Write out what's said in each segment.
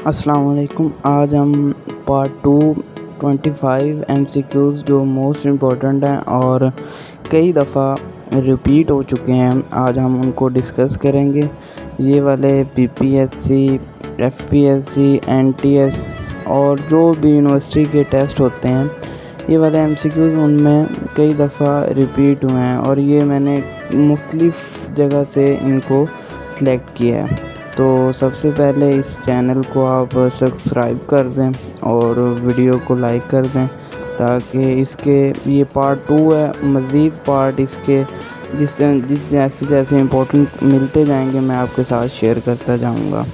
अस्सलाम वालेकुम। आज हम पार्ट 25 MCQs जो मोस्ट इम्पोर्टेंट हैं और कई दफ़ा रिपीट हो चुके हैं, आज हम उनको डिस्कस करेंगे। ये वाले PPSC, FPSC, NTS और जो भी यूनिवर्सिटी के टेस्ट होते हैं, ये वाले MCQs उनमें कई दफ़ा रिपीट हुए हैं और ये मैंने मुख्तलिफ़ जगह से इनको सेलेक्ट किया है। तो सबसे पहले इस चैनल को आप सब्सक्राइब कर दें और वीडियो को लाइक कर दें ताकि इसके ये पार्ट 2 है। मज़ीद पार्ट इसके जिस जैसे जैसे इम्पोर्टेंट मिलते जाएंगे मैं आपके साथ शेयर करता जाऊंगा।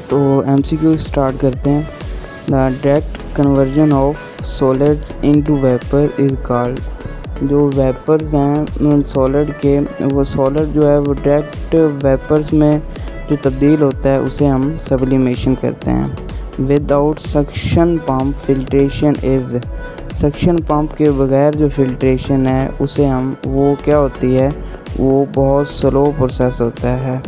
तो MCQ स्टार्ट करते हैं। The direct conversion of solids into vapour is called. जो वेपर्स हैं सॉलिड के, वो सॉलिड जो है वो डायरेक्ट वेपर्स में जो तब्दील होता है उसे हम सब्लिमेशन कहते हैं। Without suction pump filtration is. Suction pump के बगैर जो फिल्ट्रेशन है उसे हम वो क्या होती है, वो बहुत स्लो प्रोसेस होता है।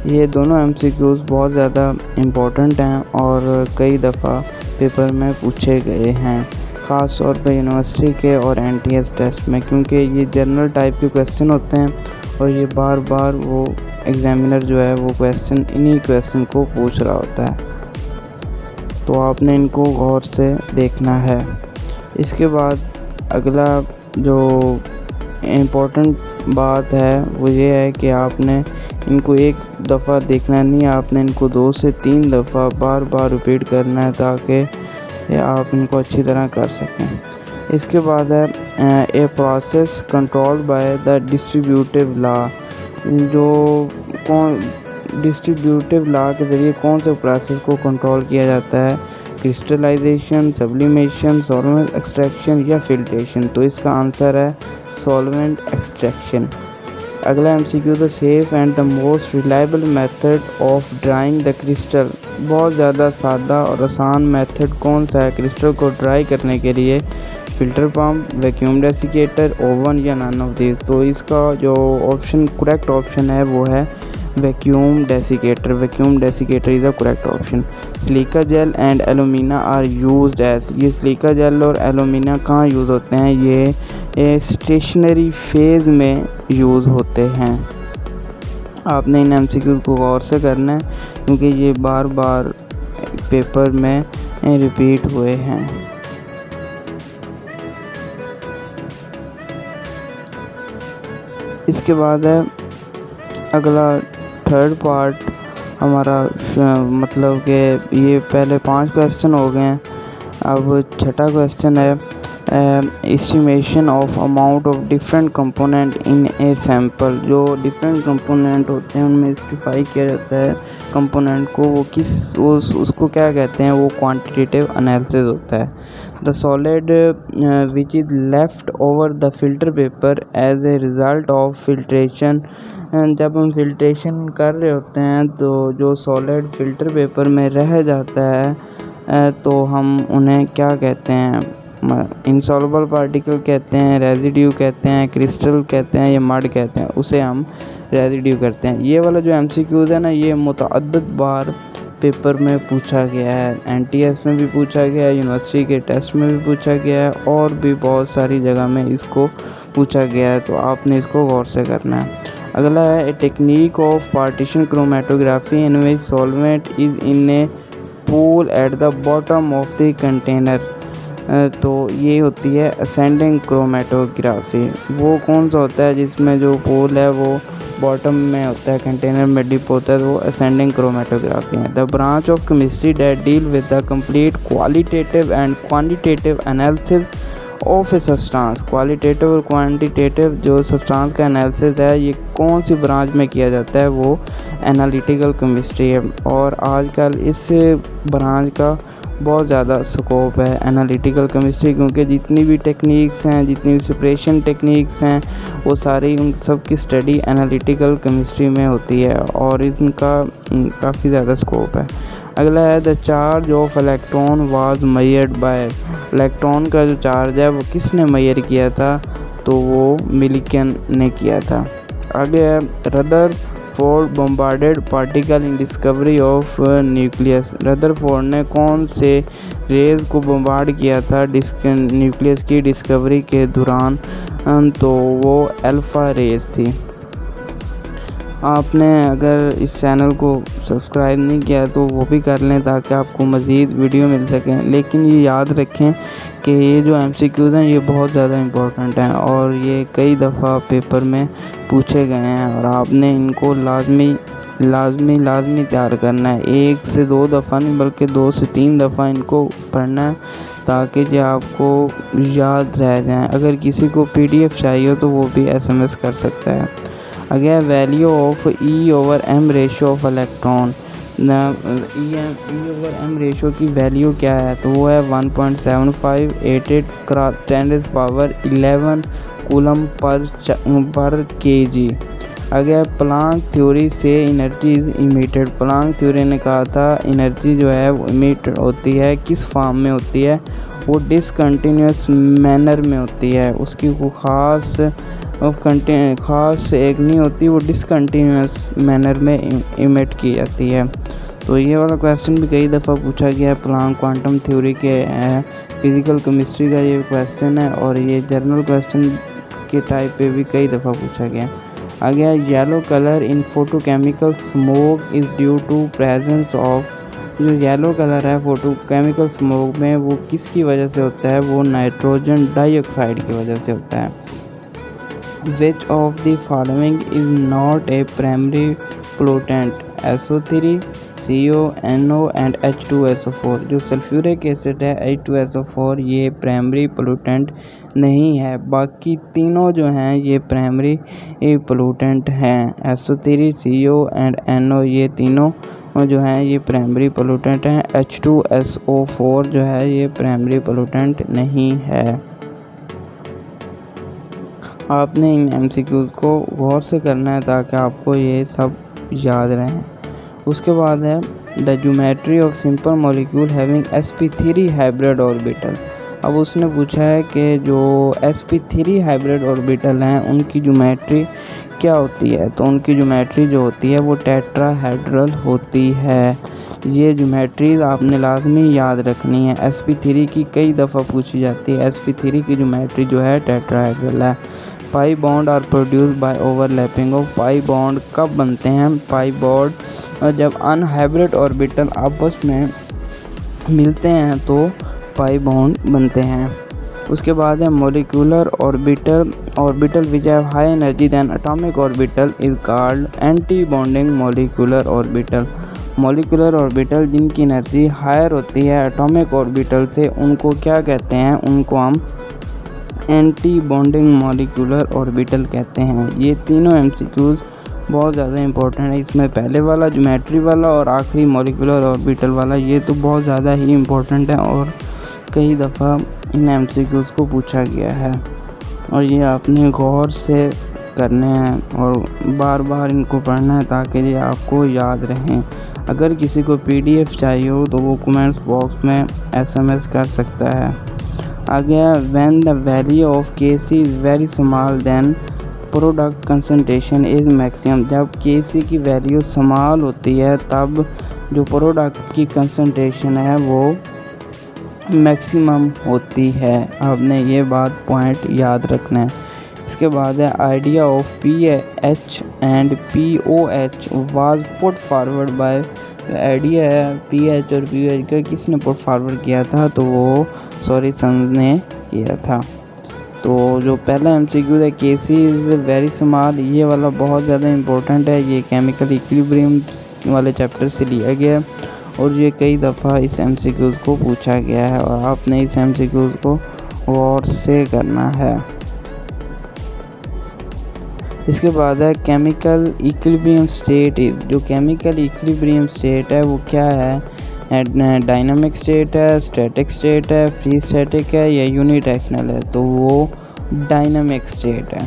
ये दोनों MCQs बहुत ज़्यादा इम्पोर्टेंट हैं और कई दफ़ा पेपर में पूछे गए हैं, ख़ास तौर पे यूनिवर्सिटी के और NTS टेस्ट में, क्योंकि ये जनरल टाइप के क्वेश्चन होते हैं और ये बार बार वो एग्ज़ामिनर जो है वो इन्हीं क्वेश्चन को पूछ रहा होता है, तो आपने इनको गौर से देखना है। इसके बाद अगला जो इम्पोर्टेंट बात है वो ये है कि आपने इनको एक दफ़ा देखना नहीं, आपने इनको 2 से 3 दफ़ा बार बार रिपीट करना है ताकि आप इनको अच्छी तरह कर सकें। इसके बाद है a process controlled by the distributive law. जो डिस्ट्रीब्यूटिव लॉ के ज़रिए कौन से प्रोसेस को कंट्रोल किया जाता है, क्रिस्टलाइजेशन, सब्लिमेशन, सॉल्वेंट एक्सट्रैक्शन या फिल्ट्रेशन। तो इसका आंसर है सॉल्वेंट एक्सट्रैक्शन। अगला MCQ, the safe and the most reliable method of drawing the crystal. बहुत ज़्यादा सादा और आसान मेथड कौन सा है क्रिस्टल को ड्राई करने के लिए? Filter pump, vacuum desiccator, oven या नन ऑफ दिस। तो इसका जो करेक्ट ऑप्शन है वो है vacuum desiccator. Vacuum desiccator is the correct option. Silica gel and alumina are used as. ये सिलिका जेल और एलुमिना कहाँ यूज़ होते हैं? ये स्टेशनरी फेज़ में यूज़ होते हैं। आपने इन MCQ को गौर से करना है क्योंकि ये बार बार पेपर में रिपीट हुए हैं। इसके बाद है अगला थर्ड पार्ट हमारा, मतलब कि ये पहले 5 क्वेश्चन हो गए हैं, अब छठा क्वेश्चन है estimation of amount of different component in A sample. जो डिफरेंट कंपोनेंट होते हैं उनमें स्पेसिफाई किया जाता है कंपोनेंट को, वो उसको क्या कहते हैं, वो क्वांटिटेटिव एनालिसिस होता है। The solid which is left over the filter paper as a result of filtration. जब हम फिल्ट्रेशन कर रहे होते हैं तो जो सॉलिड फिल्टर पेपर में रह जाता है तो हम उन्हें क्या कहते हैं? इंसॉल्युबल पार्टिकल कहते हैं, रेजिड्यू कहते हैं, क्रिस्टल कहते हैं या मड कहते हैं, उसे हम रेजिड्यू करते हैं। ये वाला जो MCQs है ना, ये मुतअद्दिद बार पेपर में पूछा गया है, NTS में भी पूछा गया है, यूनिवर्सिटी के टेस्ट में भी पूछा गया है और भी बहुत सारी जगह में इसको पूछा गया है, तो आपने इसको गौर से करना है। अगला है a technique of partition chromatography in which solvent is in a pool at the bottom of the container. तो ये होती है असेंडिंग क्रोमेटोग्राफी। वो कौन सा होता है जिसमें जो पोल है वो बॉटम में होता है, कंटेनर में डिप होता है, तो वो असेंडिंग क्रोमेटोग्राफी है। The branch of chemistry that deal with the complete qualitative and quantitative analysis of a substance. Qualitative और क्वांटिटेटिव जो सब्सटेंस का एनालिसिस है ये कौन सी ब्रांच में किया जाता है? वो एनालिटिकल केमिस्ट्री है और आजकल इस ब्रांच का बहुत ज़्यादा स्कोप है एनालिटिकल केमिस्ट्री, क्योंकि जितनी भी टेक्निक्स हैं, जितनी भी सेपरेशन टेक्निक्स हैं, वो सारी उन सब की स्टडी एनालिटिकल केमिस्ट्री में होती है और इनका काफ़ी ज़्यादा स्कोप है। अगला है the charge of electron was measured by. Electron का जो चार्ज है वो किसने मेजर किया था? तो वो मिल्कियन ने किया था। आगे है rather Rutherford bombarded particle in discovery of nucleus. Rutherford ने कौन से रेज को बम्बार्ड किया था न्यूक्लियस की डिस्कवरी के दौरान? तो वो अल्फ़ा रेज थी। आपने अगर इस चैनल को सब्सक्राइब नहीं किया तो वो भी कर लें ताकि आपको मज़ीद वीडियो मिल सकें। लेकिन ये याद रखें कि ये जो MCQs हैं ये बहुत ज़्यादा इम्पोर्टेंट हैं और ये कई दफ़ा पेपर में पूछे गए हैं और आपने इनको लाजमी तैयार करना है। 1 से 2 दफ़ा नहीं बल्कि 2 से 3 दफ़ा इनको पढ़ना है ताकि ये आपको याद रह जाएँ। अगर किसी को PDF चाहिए हो तो वो भी SMS कर सकता है। Again value of E/M ratio of electron. E/M ratio की वैल्यू क्या है? तो वो है 1.7588 × 10⁻11 कूलम पर kg। अगर प्लांक थ्योरी से energy is emitted. Planck theory ने कहा था एनर्जी जो है वो इमिट होती है किस फॉर्म में होती है? वो डिसकंटिन्यूस मैनर में होती है। उसकी कोई ख़ास एक नहीं होती, वो डिसकंटिन्यूस मैनर में इमिट की जाती है। तो ये वाला क्वेश्चन भी कई दफ़ा पूछा गया है। प्लांक क्वांटम थ्योरी के फिज़िकल केमिस्ट्री का ये क्वेश्चन है और ये जर्नल क्वेश्चन के टाइप पे भी कई दफ़ा पूछा गया। आगे yellow colour in photochemical smoke is due to presence of. जो येलो कलर है फोटोकेमिकल स्मोक में वो किसकी वजह से होता है? वो नाइट्रोजन डाइऑक्साइड की वजह से होता है। Which of the following is not a primary pollutant? SO3, CO, NO and H2SO4। जो सल्फ्यूरिक एसिड है H2SO4 ये प्राइमरी पोल्यूटेंट नहीं है। बाकी तीनों जो हैं ये प्राइमरी पोल्यूटेंट हैं। SO3, CO एंड NO ये तीनों जो हैं ये प्राइमरी पोल्यूटेंट हैं। H2SO4 जो है ये प्राइमरी पोल्यूटेंट नहीं है। आपने इन MCQs को गौर से करना है ताकि आपको ये सब याद रहें। उसके बाद है the geometry of simple molecule having sp3 hybrid orbital. अब उसने पूछा है कि जो sp3 हाइब्रिड ऑर्बिटल हैं उनकी ज्योमेट्री क्या होती है? तो उनकी ज्योमेट्री जो होती है वो टेट्राहेड्रल होती है। ये ज्योमेट्रीज आपने लाजमी याद रखनी है। sp3 की कई दफ़ा पूछी जाती है। sp3 की ज्योमेट्री जो है टेट्राहेड्रल है। Pi bond are produce by overlapping of. Pi bond कब बनते हैं? पाई बॉन्ड जब अनहाइब्रिड ऑर्बिटल आपस में मिलते हैं तो पाई बॉन्ड बनते हैं। उसके बाद है molecular orbital which have high energy than atomic orbital is called anti bonding molecular orbital. Molecular orbital जिनकी एनर्जी हायर होती है एटॉमिक ऑर्बिटल से उनको क्या कहते हैं? उनको हम एंटी बॉन्डिंग मॉलिक्यूलर ऑर्बिटल कहते हैं। ये तीनों MCQs बहुत ज़्यादा इंपॉर्टेंट है। इसमें पहले वाला ज्योमेट्री वाला और आखिरी मॉलिक्यूलर ऑर्बिटल वाला ये तो बहुत ज़्यादा ही इम्पोर्टेंट है और कई दफ़ा इन MCQs को पूछा गया है और ये आपने गौर से करने हैं और बार बार इनको पढ़ना है ताकि ये आपको याद रहें। अगर किसी को PDF चाहिए हो तो वो कमेंट्स बॉक्स में SMS कर सकता है। आगे when the value of Kc is very small then product concentration is maximum. जब Kc की वैल्यू स्मॉल होती है तब जो प्रोडक्ट की कंसंट्रेशन है वो मैक्सिमम होती है। आपने ये बात पॉइंट याद रखना है। इसके बाद है idea of pH and pOH was put forward bye. Idea है pH और pOH का किसने पुट फॉरवर्ड किया था? तो वो सॉरीसन ने किया था। तो जो पहला MCQ है Kc इज़ वेरी स्मॉल, ये वाला बहुत ज़्यादा इम्पोर्टेंट है। ये केमिकल इक्विलिब्रियम वाले चैप्टर से लिया गया है और ये कई दफ़ा इस MCQs को पूछा गया है और आपने इस MCQs को गौर से करना है। इसके बाद है केमिकल इक्विलिब्रियम स्टेट इज़। जो केमिकल इक्विलिब्रियम स्टेट है वो क्या है? डायनामिक स्टेट है, स्टैटिक स्टेट है, फ्री स्टैटिक है या यूनिडायरेक्शनल है? तो वो डायनामिक स्टेट है।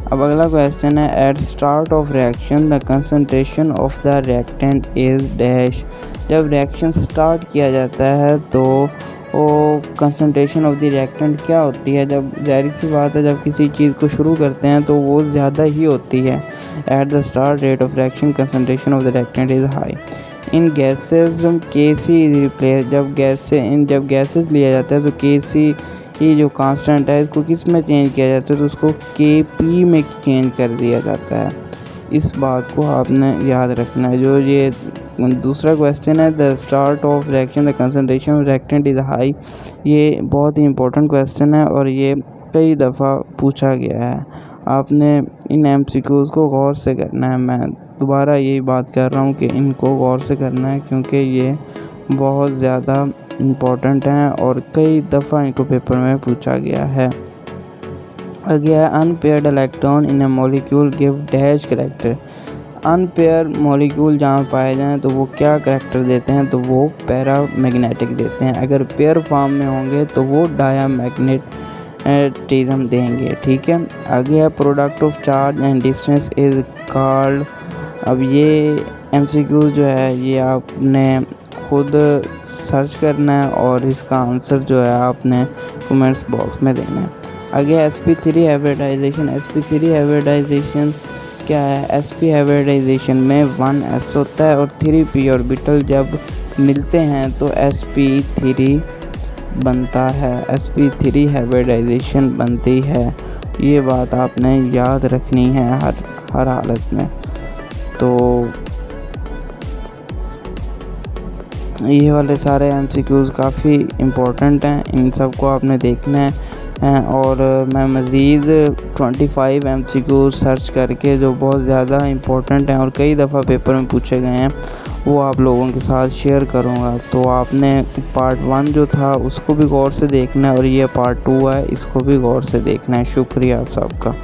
अब अगला क्वेश्चन है at start of reaction the concentration of the reactant is dash. जब रिएक्शन स्टार्ट किया जाता है तो वो कंसंट्रेशन ऑफ द रिएक्टेंट क्या होती है? जब जाहिर सी बात है जब किसी चीज़ को शुरू करते हैं तो वो ज़्यादा ही होती है। At the start rate of reaction concentration of the reactant is high. In gases Kc is replace, जब गैसेज लिया जाता है तो Kc ये जो कांस्टेंट है इसको किस में चेंज किया जाता है, तो उसको Kp में चेंज कर दिया जाता है। इस बात को आपने याद रखना है। जो ये दूसरा क्वेश्चन है, the start of reaction the concentration of reactant is high, ये बहुत ही इंपॉर्टेंट क्वेश्चन है और ये कई दफ़ा पूछा गया है। आपने इन MCQs को गौर से करना है। मैं दोबारा यही बात कर रहा हूँ कि इनको गौर से करना है क्योंकि ये बहुत ज़्यादा इम्पोर्टेंट हैं और कई दफ़ा इनको पेपर में पूछा गया है। अगला unpaired electron in a molecule give dash character. Unpair molecule जहाँ पाए जाएँ तो वो क्या करैक्टर देते हैं, तो वो पैरामैग्नेटिक देते हैं। अगर पेयर फॉर्म में होंगे तो वो डायमैग्नेटिज्म देंगे। ठीक है, आगे है product of charge and distance is called. अब ये MCQ जो है ये आपने खुद सर्च करना है और इसका आंसर जो है आपने कमेंट्स बॉक्स में देना है। आगे sp3 हाइब्रिडाइजेशन। sp3 हाइब्रिडाइजेशन क्या है? sp हाइब्रिडाइजेशन में 1s होता है और 3p ऑर्बिटल जब मिलते हैं तो sp3 बनता है। sp3 हाइब्रिडाइजेशन बनती है। ये बात आपने याद रखनी है हर हालत में। तो ये वाले सारे MCQs काफ़ी इम्पोर्टेंट हैं, इन सब को आपने देखना है। और मैं मज़ीद 25 MCQ सर्च करके जो बहुत ज़्यादा इम्पोर्टेंट हैं और कई दफ़ा पेपर में पूछे गए हैं वो आप लोगों के साथ शेयर करूँगा। तो आपने पार्ट 1 जो था उसको भी गौर से देखना है और ये पार्ट 2 है, इसको भी गौर से देखना है। शुक्रिया आप सबका।